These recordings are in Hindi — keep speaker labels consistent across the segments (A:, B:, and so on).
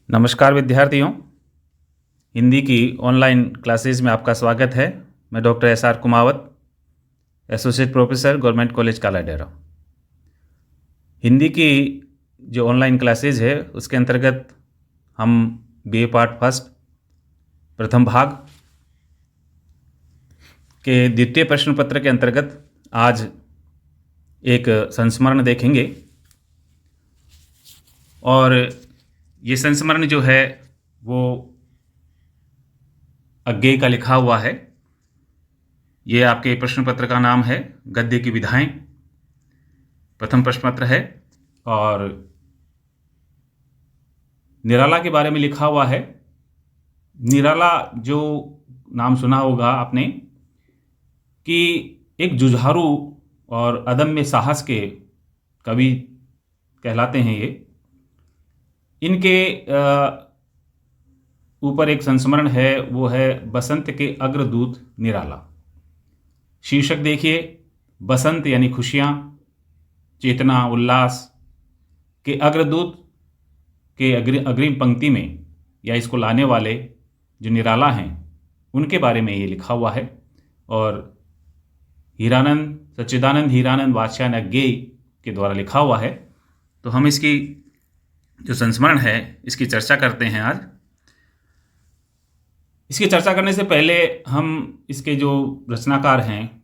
A: नमस्कार विद्यार्थियों, हिंदी की ऑनलाइन क्लासेस में आपका स्वागत है। मैं doctor SR. Kumawat, associate professor, government college Kaladera. Hindi की जो ऑनलाइन क्लासेस है उसके अंतर्गत हम बीए पार्ट फर्स्ट प्रथम भाग के द्वितीय प्रश्न पत्र के अंतर्गत आज एक संस्मरण देखेंगे और ये संस्मरण जो है वो अज्ञेय का लिखा हुआ है। ये आपके प्रश्न पत्र का नाम है गद्य की विधाएं, प्रथम प्रश्न पत्र है और निराला के बारे में लिखा हुआ है। निराला जो नाम सुना होगा आपने कि एक जुझारू और अदम्य साहस के कवि कहलाते हैं। ये इनके ऊपर एक संस्मरण है, वो है बसंत के अग्रदूत निराला। शीर्षक देखिए, बसंत यानी खुशियाँ, चेतना, उल्लास के अग्रदूत के अग्रिम पंक्ति में या इसको लाने वाले जो निराला हैं उनके बारे में ये लिखा हुआ है। और हीरानंद, सच्चिदानंद हीरानंद वात्स्यायन अज्ञेय के द्वारा लिखा हुआ है। तो हम इसकी जो संस्मरण है इसकी चर्चा करते हैं आज। इसकी चर्चा करने से पहले हम इसके जो रचनाकार हैं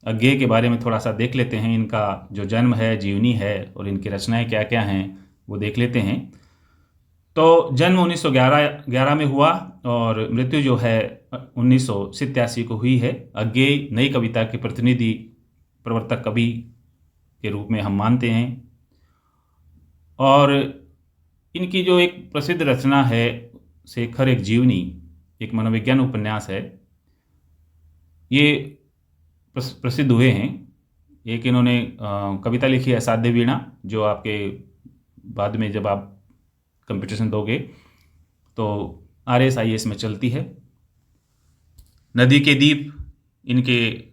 A: अज्ञेय के बारे में थोड़ा सा देख लेते हैं। इनका जो जन्म है, जीवनी है और इनकी रचनाएं क्या क्या हैं वो देख लेते हैं। तो जन्म 1911 में हुआ और मृत्यु जो है 1987 को हुई है। अज्ञेय नई कविता के प्रतिनिधि प्रवर्तक कवि के रूप में हम मानते हैं। और इनकी जो एक प्रसिद्ध रचना है शेखर एक जीवनी, एक मनोविज्ञान उपन्यास है, ये प्रसिद्ध हुए हैं। एक इन्होंने कविता लिखी है असाध्य वीणा, जो आपके बाद में जब आप कंपटीशन दोगे तो RSIS में चलती है। नदी के दीप इनके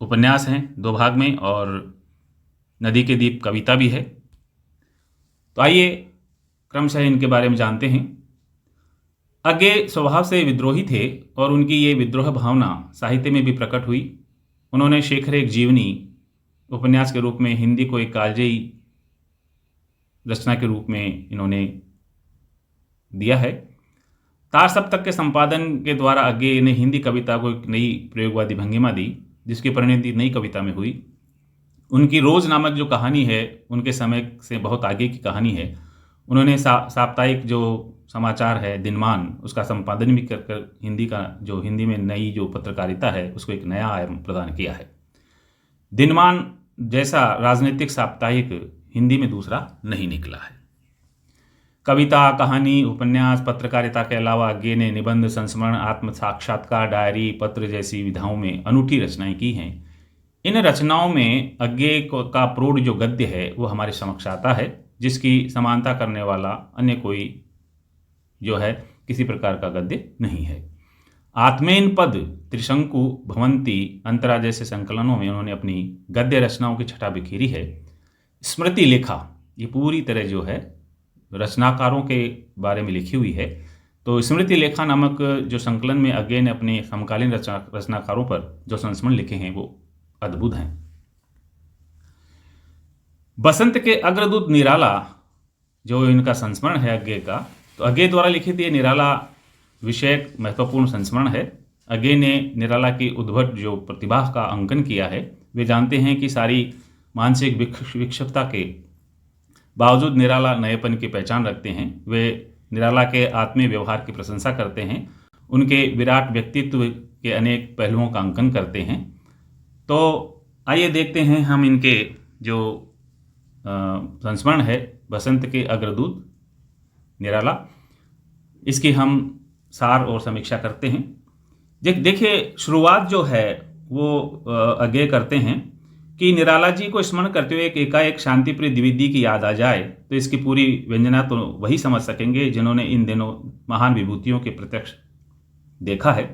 A: उपन्यास हैं 2 भाग में और नदी के दीप कविता भी है। तो आइए क्रमशः इनके बारे में जानते हैं। अज्ञेय स्वभाव से विद्रोही थे और उनकी ये विद्रोह भावना साहित्य में भी प्रकट हुई। उन्होंने शेखर एक जीवनी उपन्यास के रूप में हिंदी को एक कालजयी रचना के रूप में इन्होंने दिया है। तार सप्तक के संपादन के द्वारा अज्ञेय ने हिंदी कविता को एक नई प्रयोगवादी भंगिमा दी, जिसकी परिणति नई कविता में हुई। उनकी रोज नामक जो कहानी है उनके समय से बहुत आगे की कहानी है। उन्होंने साप्ताहिक जो समाचार है दिनमान, उसका संपादन भी कर हिंदी में नई जो पत्रकारिता है उसको एक नया आयाम प्रदान किया है। दिनमान जैसा राजनीतिक साप्ताहिक हिंदी में दूसरा नहीं निकला है। कविता, कहानी, उपन्यास, पत्रकारिता के अलावा अज्ञेय ने निबंध, संस्मरण, आत्म साक्षात्कार, डायरी, पत्र जैसी विधाओं में अनूठी रचनाएं की हैं। इन रचनाओं में अज्ञेय का प्रौढ़ जो गद्य है वो हमारे समक्ष आता है, जिसकी समानता करने वाला अन्य कोई जो है किसी प्रकार का गद्य नहीं है। आत्मेन पद, त्रिशंकु, भवंती, अंतरा जैसे संकलनों में उन्होंने अपनी गद्य रचनाओं की छटा बिखेरी है। स्मृति लेखा ये पूरी तरह जो है रचनाकारों के बारे में लिखी हुई है। तो स्मृति लेखा नामक जो संकलन में अज्ञेय ने अपने समकालीन रचनाकारों पर जो संस्मरण लिखे हैं वो अद्भुत हैं। बसंत के अग्रदूत निराला जो इनका संस्मरण है अज्ञेय का, तो अज्ञेय द्वारा लिखित ये निराला विषयक महत्वपूर्ण संस्मरण है। अज्ञेय ने निराला की उद्भट जो प्रतिभा का अंकन किया है, वे जानते हैं कि सारी मानसिक विक्षिप्तता के बावजूद निराला नएपन की पहचान रखते हैं। वे निराला के आत्मीय व्यवहार की प्रशंसा करते हैं, उनके विराट व्यक्तित्व के अनेक पहलुओं का अंकन करते हैं। तो आइए देखते हैं हम इनके जो संस्मरण है बसंत के अग्रदूत निराला, इसकी हम सार और समीक्षा करते हैं। देखिए शुरुआत जो है वो अज्ञेय करते हैं कि निराला जी को स्मरण करते हुए एकाएक शांतिप्रिय द्विवेदी की याद आ जाए तो इसकी पूरी व्यंजना तो वही समझ सकेंगे जिन्होंने इन दिनों महान विभूतियों के प्रत्यक्ष देखा है।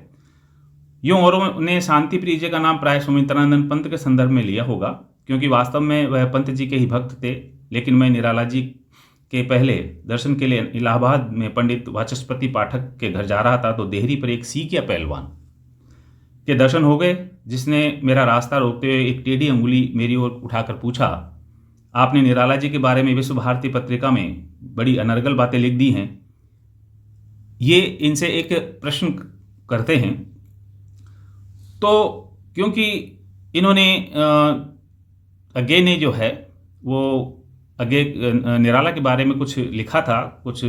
A: यूँ औरों ने शांति प्रिय जी का नाम प्राय सुमित्रानंद पंत के संदर्भ में लिया होगा, क्योंकि वास्तव में वह पंत जी के ही भक्त थे। लेकिन मैं निराला जी के पहले दर्शन के लिए इलाहाबाद में पंडित वाचस्पति पाठक के घर जा रहा था, तो देहरी पर एक सीकिया पहलवान के दर्शन हो गए, जिसने मेरा रास्ता रोकते हुए एक टेढ़ी अंगुली मेरी ओर उठाकर पूछा, आपने निराला जी के बारे में विश्व भारती पत्रिका में बड़ी अनर्गल बातें लिख दी हैं। ये इनसे एक प्रश्न करते हैं। तो क्योंकि इन्होंने अगे ने जो है वो अगे निराला के बारे में कुछ लिखा था, कुछ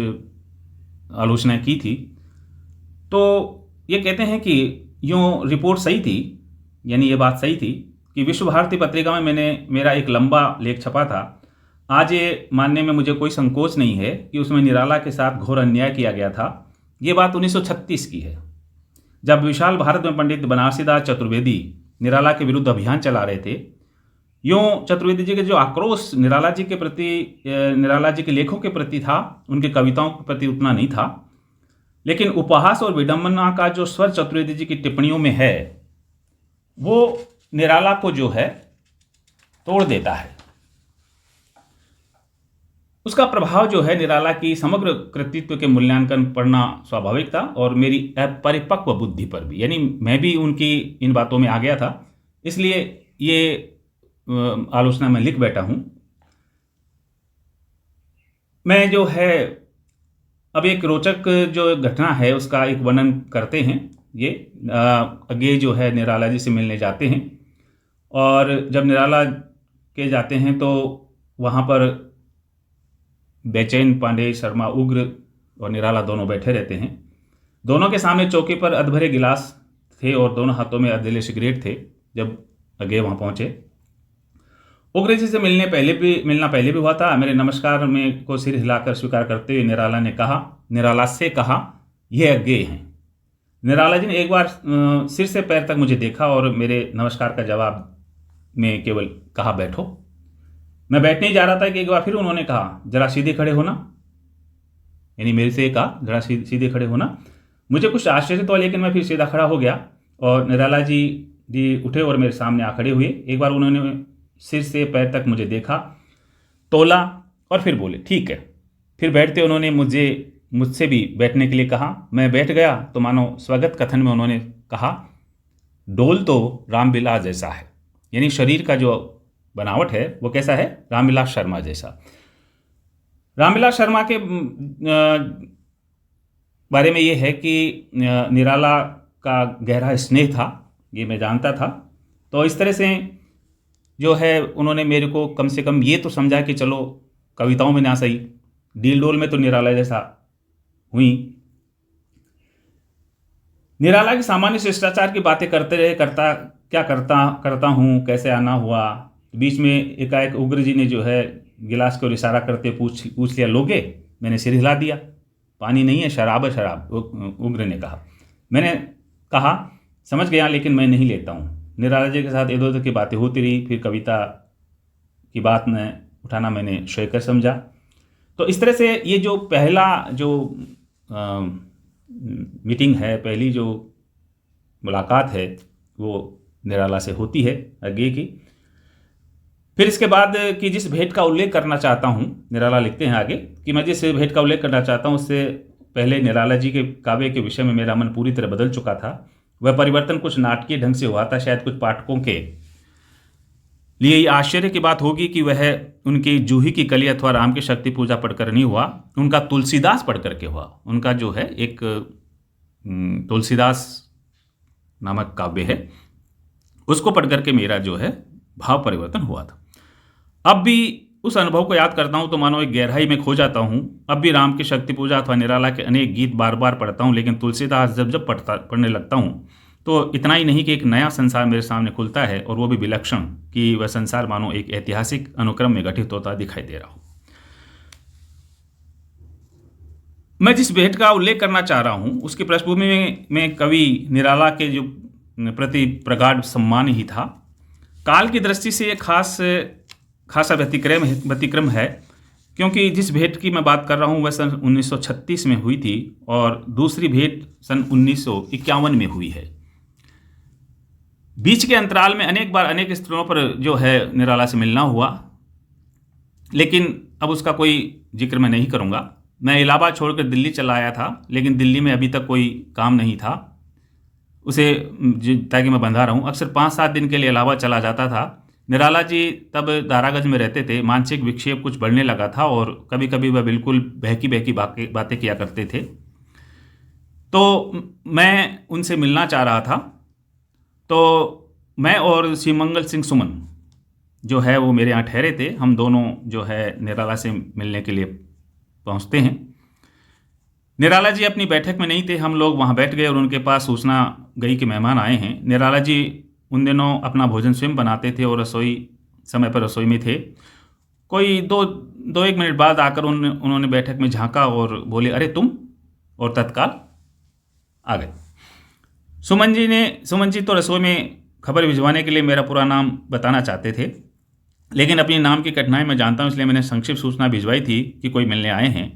A: आलोचनाएं की थी, तो ये कहते हैं कि यूँ रिपोर्ट सही थी, यानी ये बात सही थी कि विश्व भारती पत्रिका में मेरा एक लंबा लेख छपा था। आज ये मानने में मुझे कोई संकोच नहीं है कि उसमें निराला के साथ घोर अन्याय किया गया था। ये बात 1936 की है, जब विशाल भारत में पंडित बनारसीदास चतुर्वेदी निराला के विरुद्ध अभियान चला रहे थे। यूँ चतुर्वेदी जी के जो आक्रोश निराला जी के प्रति, निराला जी के लेखों के प्रति था, उनके कविताओं के प्रति उतना नहीं था, लेकिन उपहास और विडंबना का जो स्वर चतुर्वेदी जी की टिप्पणियों में है, वो निराला को जो है तोड़ देता है। उसका प्रभाव जो है निराला की समग्र कृतित्व के मूल्यांकन पढ़ना स्वाभाविक था, और मेरी अपरिपक्व बुद्धि पर भी, यानी मैं भी उनकी इन बातों में आ गया था, इसलिए ये आलोचना में लिख बैठा हूं। मैं जो है अब एक रोचक जो घटना है उसका एक वर्णन करते हैं। ये आगे जो है निराला जी से मिलने जाते हैं, और जब निराला के जाते हैं तो वहाँ पर बेचैन पांडे, शर्मा उग्र और निराला दोनों बैठे रहते हैं। दोनों के सामने चौकी पर अधभरे गिलास थे और दोनों हाथों में अधेले सिगरेट थे। जब आगे वहाँ पहुँचे, उग्र जी से मिलना पहले भी हुआ था। मेरे नमस्कार में को सिर हिलाकर स्वीकार करते हुए निराला से कहा, यह आगे हैं। निराला जी ने एक बार सिर से पैर तक मुझे देखा और मेरे नमस्कार का जवाब में केवल कहा, बैठो। मैं बैठने ही जा रहा था कि एक बार फिर उन्होंने कहा, जरा सीधे खड़े होना, यानी मेरे से कहा, जरा सीधे खड़े होना। मुझे कुछ आश्चर्य तो, लेकिन मैं फिर सीधा खड़ा हो गया और निराला जी उठे और मेरे सामने आ खड़े हुए। एक बार उन्होंने सिर से पैर तक मुझे देखा, तोला और फिर बोले, ठीक है। फिर बैठते उन्होंने मुझसे भी बैठने के लिए कहा। मैं बैठ गया तो मानो स्वागत कथन में उन्होंने कहा, डोल तो रामविलास जैसा है, यानी शरीर का जो बनावट है वो कैसा है, रामविलास शर्मा जैसा। रामविलास शर्मा के बारे में ये है कि निराला का गहरा स्नेह था, ये मैं जानता था। तो इस तरह से जो है उन्होंने मेरे को कम से कम ये तो समझा कि चलो कविताओं में ना सही, डील डोल में तो निराला जैसा हुई। निराला की सामान्य शिष्टाचार की बातें करते रहे, करता हूँ, कैसे आना हुआ। बीच में एकाएक उग्र जी ने जो है गिलास को इशारा करते पूछ लिया, लोगे? मैंने सिर हिला दिया। पानी नहीं है, शराब है, शराब, उग्र ने कहा। मैंने कहा, समझ गया, लेकिन मैं नहीं लेता हूँ। निराला जी के साथ इधर उधर की बातें होती रही। फिर कविता की बात में उठाना मैंने श्रेयकर समझा। तो इस तरह से ये जो पहला जो मीटिंग है, पहली जो मुलाकात है, वो निराला से होती है आगे की। फिर इसके बाद कि जिस भेंट का उल्लेख करना चाहता हूँ, निराला लिखते हैं आगे कि मैं जिस भेंट का उल्लेख करना चाहता हूँ, उससे पहले निराला जी के काव्य के विषय में मेरा मन पूरी तरह बदल चुका था। वह परिवर्तन कुछ नाटकीय ढंग से हुआ था। शायद कुछ पाठकों के लिए ये आश्चर्य की बात होगी कि वह उनकी जूही की कली अथवा राम की शक्ति पूजा पढ़कर नहीं हुआ, उनका तुलसीदास पढ़ करके हुआ। उनका जो है एक तुलसीदास नामक काव्य है, उसको पढ़ करके मेरा जो है भाव परिवर्तन हुआ था। अब भी उस अनुभव को याद करता हूँ तो मानो एक गहराई में खो जाता हूँ। अब भी राम की शक्ति पूजा अथवा निराला के अनेक गीत बार बार पढ़ता हूँ, लेकिन तुलसीदास जब पढ़ने लगता हूँ तो इतना ही नहीं कि एक नया संसार मेरे सामने खुलता है, और वो भी विलक्षण, कि वह संसार मानो एक ऐतिहासिक अनुक्रम में गठित होता दिखाई दे रहा हो। मैं जिस भेंट का उल्लेख करना चाह रहा हूँ उसकी पृष्ठभूमि में कवि निराला के जो प्रति प्रगाढ़ सम्मान ही था। काल की दृष्टि से एक खासा व्यतिक्रम है, क्योंकि जिस भेंट की मैं बात कर रहा हूँ वह सन 1936 में हुई थी और दूसरी भेंट सन 1951 में हुई है। बीच के अंतराल में अनेक बार अनेक स्तरों पर जो है निराला से मिलना हुआ, लेकिन अब उसका कोई जिक्र मैं नहीं करूँगा। मैं इलाहाबाद छोड़कर दिल्ली चला आया था, लेकिन दिल्ली में अभी तक कोई काम नहीं था उसे, ताकि मैं बंधा रहूं। अक्सर 5-7 दिन के लिए इलाहाबाद चला जाता था। निराला जी तब दारागंज में रहते थे। मानसिक विक्षेप कुछ बढ़ने लगा था और कभी कभी वह बिल्कुल बहकी बहकी बातें किया करते थे। तो मैं उनसे मिलना चाह रहा था। तो मैं और श्रीमंगल सिंह सुमन जो है वो मेरे यहाँ ठहरे थे। हम दोनों जो है निराला से मिलने के लिए पहुँचते हैं। निराला जी अपनी बैठक में नहीं थे। हम लोग वहाँ बैठ गए और उनके पास सूचना गई कि मेहमान आए हैं। निराला जी उन दिनों अपना भोजन स्वयं बनाते थे और समय पर रसोई में थे। कोई दो एक मिनट बाद आकर उन्होंने बैठक में झांका और बोले, अरे तुम, और तत्काल आ गए। सुमन जी तो रसोई में खबर भिजवाने के लिए मेरा पूरा नाम बताना चाहते थे, लेकिन अपनी नाम की कठिनाई मैं जानता हूँ, इसलिए मैंने संक्षिप्त सूचना भिजवाई थी कि कोई मिलने आए हैं।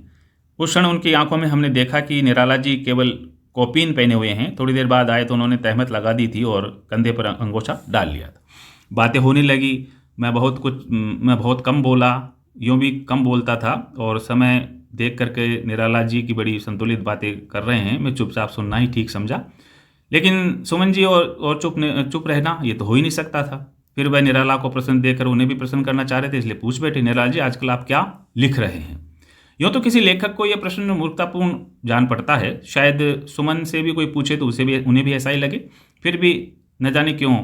A: उस क्षण उनकी आंखों में हमने देखा कि निराला जी केवल कॉपीन पहने हुए हैं। थोड़ी देर बाद आए तो उन्होंने तहमत लगा दी थी और कंधे पर अंगोछा डाल लिया था। बातें होने लगी। मैं बहुत कम बोला, यूँ भी कम बोलता था, और समय देख करके निराला जी की बड़ी संतुलित बातें कर रहे हैं, मैं चुपचाप सुनना ही ठीक समझा। लेकिन सुमन जी और चुप रहना ये तो हो ही नहीं सकता था। फिर वह निराला को प्रश्न देकर उन्हें भी प्रश्न करना चाह रहे थे, इसलिए पूछ बैठे, निराला जी आजकल आप क्या लिख रहे हैं? यूँ तो किसी लेखक को यह प्रश्न मूर्खतापूर्ण जान पड़ता है। शायद सुमन से भी कोई पूछे तो उन्हें भी ऐसा ही लगे। फिर भी न जाने क्यों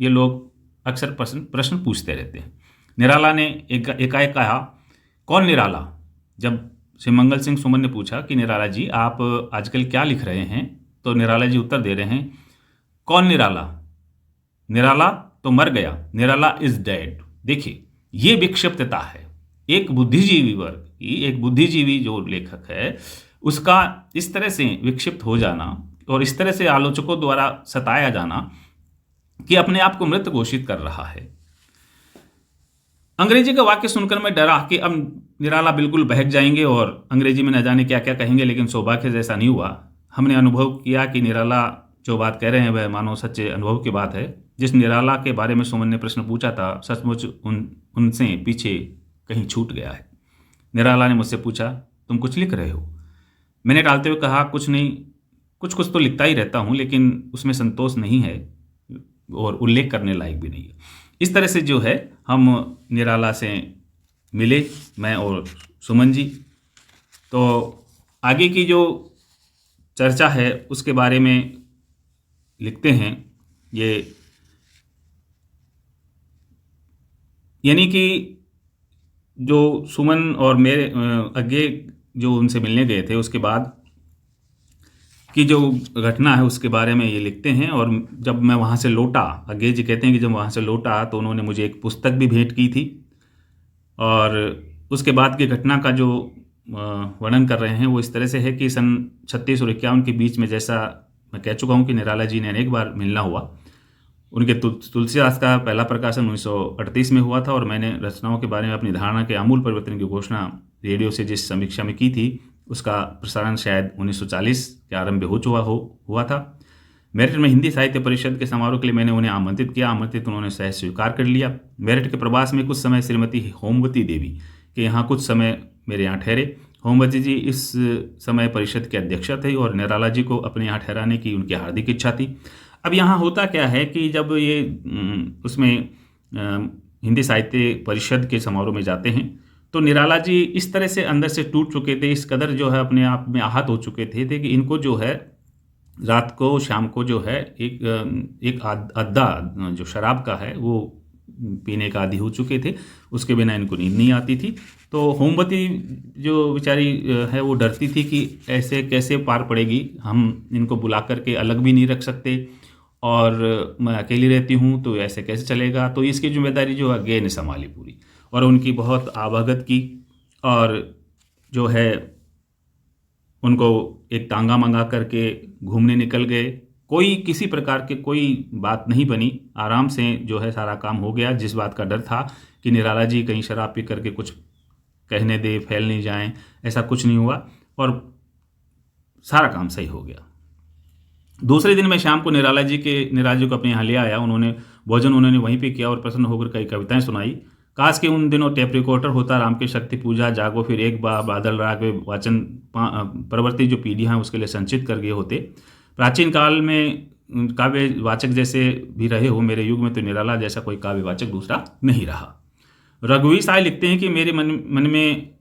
A: ये लोग अक्सर प्रश्न पूछते रहते हैं। निराला ने एकाएक कहा, कौन निराला? जब श्रीमंगल सिंह सुमन ने पूछा कि निराला जी आप आजकल क्या लिख रहे हैं, तो निराला जी उत्तर दे रहे हैं, कौन निराला? निराला तो मर गया, निराला इज डेड। देखिए, ये विक्षिप्तता है। एक बुद्धिजीवी जो लेखक है उसका इस तरह से विक्षिप्त हो जाना और इस तरह से आलोचकों द्वारा सताया जाना कि अपने आप को मृत घोषित कर रहा है। अंग्रेजी का वाक्य सुनकर मैं डरा कि अब निराला बिल्कुल बहक जाएंगे और अंग्रेजी में न जाने क्या क्या कहेंगे, लेकिन सौभाग्य से ऐसा नहीं हुआ। हमने अनुभव किया कि निराला जो बात कह रहे हैं वह मानो सच्चे अनुभव की बात है। जिस निराला के बारे में सुमन ने प्रश्न पूछा था, सचमुच उनसे पीछे कहीं छूट गया है। निराला ने मुझसे पूछा, तुम कुछ लिख रहे हो? मैंने टालते हुए कहा, कुछ नहीं, कुछ तो लिखता ही रहता हूँ, लेकिन उसमें संतोष नहीं है और उल्लेख करने लायक भी नहीं है। इस तरह से जो है हम निराला से मिले, मैं और सुमन जी। तो आगे की जो चर्चा है उसके बारे में लिखते हैं। ये यानी कि जो सुमन और मेरे आगे जो उनसे मिलने गए थे उसके बाद की जो घटना है उसके बारे में ये लिखते हैं। और जब मैं वहाँ से लौटा, आगे जी कहते हैं कि जब वहाँ से लौटा तो उन्होंने मुझे एक पुस्तक भी भेंट की थी। और उसके बाद की घटना का जो वर्णन कर रहे हैं वो इस तरह से है कि सन 36 और 51 के बीच में, जैसा मैं कह चुका हूँ कि निराला जी ने अनेक बार मिलना हुआ। उनके तुलसीदास का पहला प्रकाशन 1938 में हुआ था और मैंने रचनाओं के बारे में अपनी धारणा के आमूल परिवर्तन की घोषणा रेडियो से जिस समीक्षा में की थी उसका प्रसारण शायद 1940 के आरंभ में हुआ था। मेरठ में हिंदी साहित्य परिषद के समारोह के लिए मैंने उन्हें आमंत्रित किया। उन्होंने सहज स्वीकार कर लिया। मेरठ के प्रवास में कुछ समय श्रीमती होमवती देवी के यहाँ कुछ समय मेरे यहाँ ठहरे। होमवती जी इस समय परिषद के अध्यक्षा थे और निराला जी को अपने यहाँ ठहराने की उनकी हार्दिक इच्छा थी। अब यहाँ होता क्या है कि जब ये उसमें हिंदी साहित्य परिषद के समारोह में जाते हैं तो निराला जी इस तरह से अंदर से टूट चुके थे, इस कदर जो है अपने आप में आहत हो चुके थे कि इनको जो है रात को शाम को जो है एक अद्दा जो शराब का है वो पीने का आदी हो चुके थे। उसके बिना इनको नींद नहीं आती थी। तो होमवती जो बेचारी है वो डरती थी कि ऐसे कैसे पार पड़ेगी, हम इनको बुला करके अलग भी नहीं रख सकते और मैं अकेली रहती हूँ तो ऐसे कैसे चलेगा। तो इसकी जिम्मेदारी जो अज्ञे ने संभाली पूरी और उनकी बहुत आवागत की और जो है उनको एक तांगा मंगा करके घूमने निकल गए। कोई किसी प्रकार के कोई बात नहीं बनी, आराम से जो है सारा काम हो गया। जिस बात का डर था कि निराला जी कहीं शराब पी करके कुछ कहने दे, फैल नहीं जाएं, ऐसा कुछ नहीं हुआ और सारा काम सही हो गया। दूसरे दिन मैं शाम को निराला जी को अपने यहाँ ले आया। भोजन उन्होंने वहीं पे किया और प्रसन्न होकर कई कविताएं सुनाई। काश के उन दिनों टेप रिकॉर्डर होता, राम की शक्ति पूजा, जागो फिर एक बार, बादल राग वे वाचन प्रवृत्ति जो पीढ़ियाँ हैं उसके लिए संचित कर गए होते। प्राचीन काल में काव्य वाचक जैसे भी रहे हो, मेरे युग में तो निराला जैसा कोई काव्य वाचक दूसरा नहीं रहा। रघुवीर साय लिखते हैं कि मेरे मन में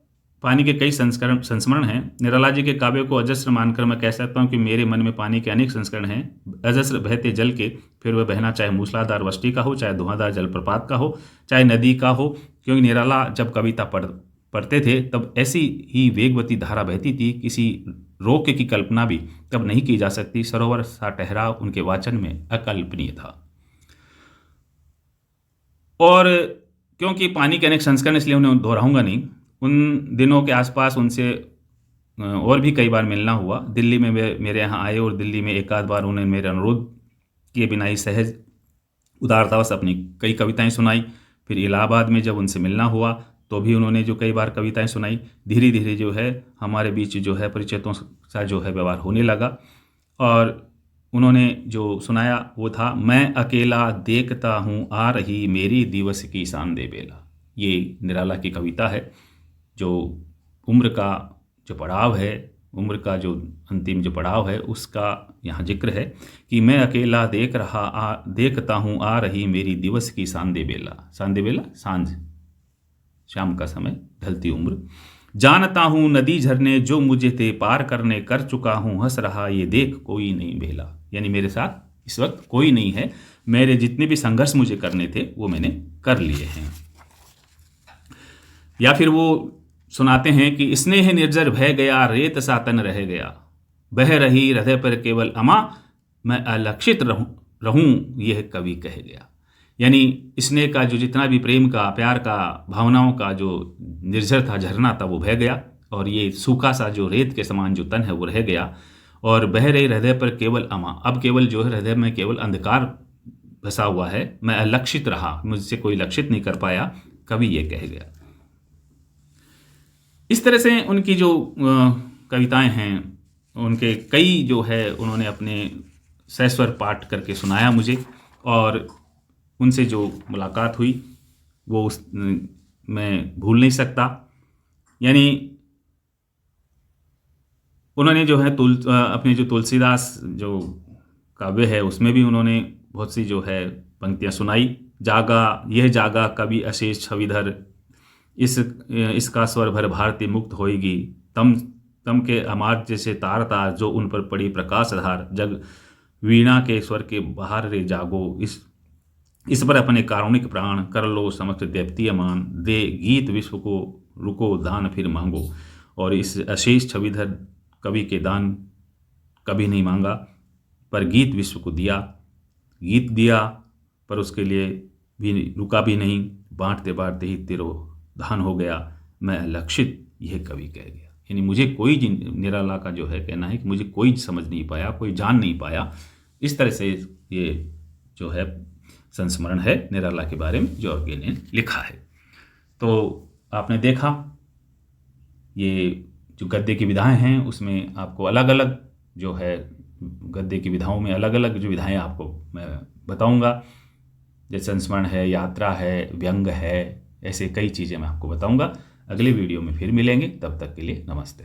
A: पानी के कई संस्मरण हैं। निराला जी के काव्य को अजस्र मानकर मैं कह सकता हूँ कि मेरे मन में पानी के अनेक संस्करण हैं। अजस्र बहते जल के, फिर वह बहना चाहे मूसलाधार वृष्टि का हो, चाहे धुआंधार जलप्रपात का हो, चाहे नदी का हो। क्योंकि निराला जब कविता पढ़ते थे तब ऐसी ही वेगवती धारा बहती थी, किसी रोक की कल्पना भी तब नहीं की जा सकती। सरोवर सा ठहराव उनके वाचन में अकल्पनीय था। और क्योंकि पानी के अनेक संस्करण, इसलिए उन्हें दोहराऊंगा नहीं। उन दिनों के आसपास उनसे और भी कई बार मिलना हुआ। दिल्ली में वे मेरे यहाँ आए और दिल्ली में एक आध बार उन्हें मेरे अनुरोध किए बिना ही सहज उदारतावश अपनी कई कविताएं सुनाई। फिर इलाहाबाद में जब उनसे मिलना हुआ तो भी उन्होंने जो कई बार कविताएं सुनाई। धीरे धीरे जो है हमारे बीच जो है परिचितों सा जो है व्यवहार होने लगा। और उन्होंने जो सुनाया वो था, मैं अकेला देखता हूँ आ रही मेरी दिवस की सांदे बेला। ये निराला की कविता है। जो उम्र का जो पड़ाव है, उम्र का जो अंतिम जो पड़ाव है उसका यहाँ जिक्र है कि मैं अकेला देखता हूँ आ रही मेरी दिवस की सांदे बेला। सांदे बेला सांझ, शाम का समय, ढलती उम्र। जानता हूँ नदी झरने जो मुझे थे पार करने, कर चुका हूँ हंस रहा ये देख कोई नहीं बेला। यानी मेरे साथ इस वक्त कोई नहीं है, मेरे जितने भी संघर्ष मुझे करने थे वो मैंने कर लिए हैं। या फिर वो सुनाते हैं कि स्नेह निर्जर भय गया, रेत सा तन रह गया, बह रही हृदय पर केवल अमा, मैं अलक्षित रहूं यह कवि कह गया। यानी स्नेह का जो जितना भी प्रेम का, प्यार का, भावनाओं का जो निर्जर था, झरना था, वो बह गया। और ये सूखा सा जो रेत के समान जो तन है वो रह गया। और बह रही हृदय पर केवल अमा, अब केवल जो है हृदय में केवल अंधकार बसा हुआ है। मैं अलक्षित रहा, मुझसे कोई लक्षित नहीं कर पाया, कवि ये कह गया। इस तरह से उनकी जो कविताएं हैं, उनके कई जो है उन्होंने अपने सस्वर पाठ करके सुनाया मुझे। और उनसे जो मुलाकात हुई वो मैं भूल नहीं सकता। यानी उन्होंने जो है अपने जो तुलसीदास जो काव्य है उसमें भी उन्होंने बहुत सी जो है पंक्तियां सुनाई। जागा कवि अशेष छविधर, इसका स्वर भर भारती मुक्त होएगी, तम के अमार जैसे तार तार जो उन पर पड़ी प्रकाश धार, जग वीणा के स्वर के बाहर रे जागो, इस पर अपने कारुणिक प्राण कर लो समस्त दैप्तीय मान, दे गीत विश्व को रुको दान फिर मांगो। और इस अशेष छविधर कवि के दान कभी नहीं मांगा, पर गीत विश्व को दिया, गीत दिया पर उसके लिए भी रुका भी नहीं, बांटते बांटते ही तिरो धान हो गया, मैं लक्षित यह कवि कह गया। यानी मुझे कोई, निराला का जो है कहना है कि मुझे कोई समझ नहीं पाया, कोई जान नहीं पाया। इस तरह से ये जो है संस्मरण है निराला के बारे में जो आगे ने लिखा है। तो आपने देखा ये जो गद्य की विधाएं हैं उसमें आपको अलग अलग जो है गद्य की विधाओं में अलग अलग जो विधाएं आपको मैं बताऊंगा। जैसे संस्मरण है, यात्रा है, व्यंग है, ऐसे कई चीज़ें मैं आपको बताऊंगा। अगले वीडियो में फिर मिलेंगे, तब तक के लिए नमस्ते।